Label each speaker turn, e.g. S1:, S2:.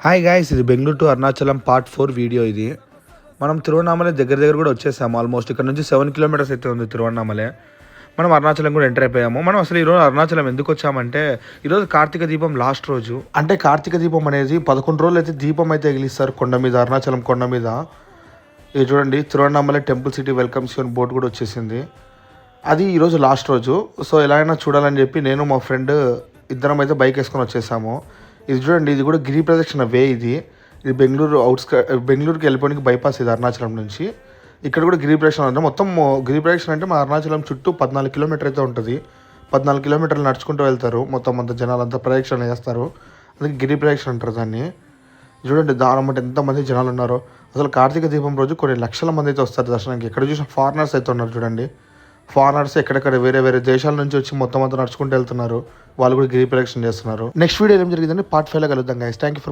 S1: Hi guys, ఇది Bengaluru to Arunachalam part 4 video ఇది. మనం తిరువన్నామలై దగ్గర కూడా వచ్చేసాము. ఆల్మోస్ట్ ఇక్కడ నుంచి 7 కిలోమీటర్స్ అయితే ఉంది తిరువన్నామలై. మనం అరుణాచలం కూడా ఎంటర్ అయిపోయాము. మనం అసలు ఈరోజు అరుణాచలం ఎందుకు వచ్చామంటే, ఈరోజు కార్తీక దీపం లాస్ట్ రోజు. అంటే కార్తీక దీపం అనేది 11 రోజులు అయితే దీపం అయితే ఎగిలిస్తారు కొండ మీద, అరుణాచలం కొండ మీద. ఇది చూడండి, తిరువన్నామలై టెంపుల్ సిటీ వెల్కమ్స్ అని బోర్డు కూడా వచ్చేసింది. అది ఈరోజు లాస్ట్ రోజు. సో ఎలా అయినా చూడాలని చెప్పి నేను మా ఫ్రెండ్ ఇద్దరం అయితే బైక్ వేసుకొని వచ్చేసాము. ఇది చూడండి, ఇది కూడా గిరి ప్రదక్షిణ వే. ఇది బెంగళూరుకి వెళ్ళిపోవడానికి బైపాస్ ఇది అరుణాచలం నుంచి. ఇక్కడ కూడా గిరి ప్రదక్షిణ ఉంటుంది. మొత్తం గిరి ప్రదక్షిణ అంటే మా అరుణాచలం చుట్టూ 14 కిలోమీటర్ అయితే ఉంటుంది. 14 కిలోమీటర్లు నడుచుకుంటూ వెళ్తారు. మొత్తం అంతా జనాలంతా ప్రదక్షిణ చేస్తారు. అందుకే గిరి ప్రదక్షిణ అంటారు దాన్ని. చూడండి దానం అంటే ఎంతమంది జనాలు ఉన్నారో. అసలు కార్తీక దీపం రోజు కొన్ని లక్షల మంది అయితే వస్తారు దర్శనానికి. ఎక్కడ చూసిన ఫారినర్స్ అయితే ఉన్నారు చూడండి. ఫారినర్స్ ఎక్కడెక్కడ వేరే వేరే దేశాల నుంచి వచ్చి మొత్తం అంతా నడుచుకుంటూ వెళ్తున్నారు. వాళ్ళు కూడా గిరి ప్రదక్షిణ చేస్తున్నారు. నెక్స్ట్ వీడియో ఏం జరిగిందంటే పార్ట్ 5లో కలుద్దాం గైస్. Thank you for